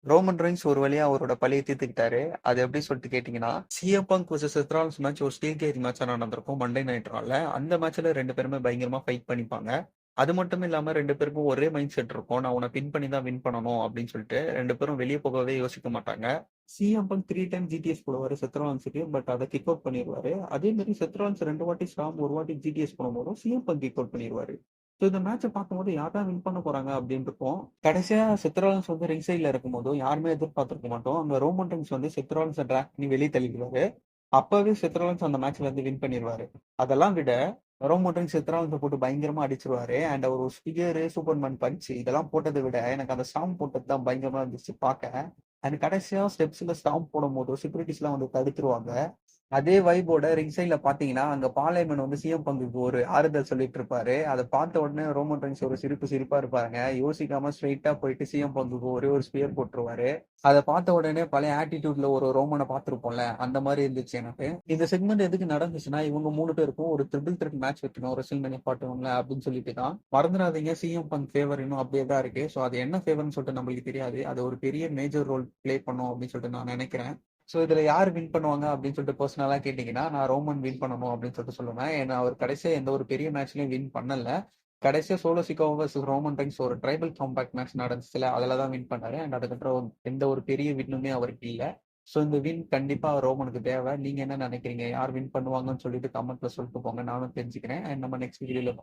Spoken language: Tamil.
ரோமன் ரெயின்ஸ் ஒரு வழியா அவரோட பழிய தீர்த்துக்கிட்டாரு. அது எப்படி சொல்லிட்டு கேட்டீங்கன்னா, சிஎம் பங்க் வெர்சஸ் செத் ராலின்ஸ் மேட்ச் ஒரு ஸ்டீல் கேஜ் மேட்சா நடந்திருக்கும் மண்டே நைட் ரால. அந்த மேட்ச்ல 2 பேருமே பயங்கரமா ஃபைட் பண்ணிப்பாங்க. அது மட்டும் இல்லாம 2 பேருக்கும் ஒரே மைண்ட் செட் இருக்கும். நான் உன்ன பின் பண்ணி தான் வின் பண்ணணும் அப்படின்னு சொல்லிட்டு 2 பேரும் வெளிய போகவே யோசிக்க மாட்டாங்க. சிஎம் பங்க் 3 டைம் ஜிடிஎஸ் போடுவாரு செத் ராலின்ஸ்க்கு. பட் அத கிக் அவுட் பண்ணிருவாரு. அதே மாரி செத் ராலின்ஸ் 2 வாட்டி ஸ்டார்ம், 1 வாட்டி ஜிடிஎஸ் போடும்போதும் சிஎம் பங்க் கிக் அவுட் பண்ணிருவாரு. ஸோ இந்த மேட்ச பார்க்கும்போது யார் தான் வின் பண்ண போறாங்க அப்படின்னு இருக்கும். கடைசியா செத் ராலின்ஸ் வந்து ரிங் சைட்ல இருக்கும்போதும் யாருமே எதிர்பார்த்திருக்க மாட்டோம். அங்க ரோமன் ரெயின்ஸ் வந்து செத் ராலின்ஸ டிராக் பண்ணி வெளிய தள்ளிடுவாரு. அப்பவே செத் ராலின்ஸ் அந்த மேட்ச்ல இருந்து வின் பண்ணிருவாரு. அதெல்லாம் விட ரோமன் ரெயின்ஸ் செத் ராலின்ஸ போட்டு பயங்கரமா அடிச்சிருவாரு. அண்ட் அவர் ஒரு ஸ்பியரு, சூப்பர்மேன் பஞ்ச் இதெல்லாம் போட்டதை விட எனக்கு அந்த ஸ்டாம்ப் போட்டது தான் பயங்கரமா இருந்துச்சு பார்க்க. அண்ட் கடைசியா ஸ்டெப்ஸ்ல ஸ்டாம்ப் போடும்போது செக்யூரிட்டிஸ்லாம் வந்து தடுத்துருவாங்க. அதே வைபோட ரிங் சைட்ல பாத்தீங்கன்னா, அங்க பாலைமன் வந்து சிஎம் பங்குக்கு ஒரு ஆறுதல் சொல்லிட்டு இருப்பாரு. அத பார்த்த உடனே ரோமன் ரெயின்ஸ் ஒரு சிரிப்பா இருப்பாருங்க. யோசிக்காம ஸ்ட்ரெயிட்டா போயிட்டு சிஎம் பங்குக்கு ஒரே ஒரு ஸ்பியர் போட்டுருவாரு. அத பார்த்த உடனே பழைய ஆட்டிடியூட்ல ஒரு ரோமன பார்த்திருப்போம்ல, அந்த மாரி இருந்துச்சு எனக்கு. இந்த செக்மெண்ட் எதுக்கு நடந்துச்சுன்னா, இவங்க 3 பேருக்கும் ஒரு ட்ரிபிள் த்ரெட் மேட்ச் வைக்கணும் WrestleMania பார்ட் 1ல அப்படின்னு சொல்லிட்டு தான். மறந்துடாதீங்க சிஎம் பங்க் ஃபேவர் இன்னும் அப்படியே தான் இருக்கு. ஸோ அது என்ன ஃபேவர்ன்னு சொல்லிட்டு நம்மளுக்கு தெரியாது. அது ஒரு பெரிய மேஜர் ரோல் ப்ளே பண்ணும் அப்படின்னு சொல்லிட்டு நான் நினைக்கிறேன். ஸோ இதுல யார் வின் பண்ணுவாங்க அப்படின்னு சொல்லிட்டு பர்சனலா கேட்டீங்கன்னா, நான் ரோமன் வின் பண்ணணும் அப்படின்னு சொல்லிட்டு சொல்லுவேன். ஏன்னா அவர் கடைசியா எந்த ஒரு பெரிய மேட்ச்லயும் வின் பண்ணல. கடைசியா solo Chicago versus Roman Reigns ஒரு ட்ரைபல் காம்பேக்ட் மேட்ச் நடந்துச்சுல, அதுல தான் வின் பண்ணாரு. அண்ட் அதுக்கப்புறம் எந்த ஒரு பெரிய வின்னுமே அவருக்கு இல்ல. ஸோ இந்த வின் கண்டிப்பா ரோமனுக்கு தேவை. நீங்க என்ன நினைக்கிறீங்க? யார் வின் பண்ணுவாங்கன்னு சொல்லிட்டு கமெண்ட்ல சொல்லிட்டு போங்க. நானும் தெரிஞ்சுக்கிறேன். அண்ட் நம்ம நெக்ஸ்ட் வீடியோல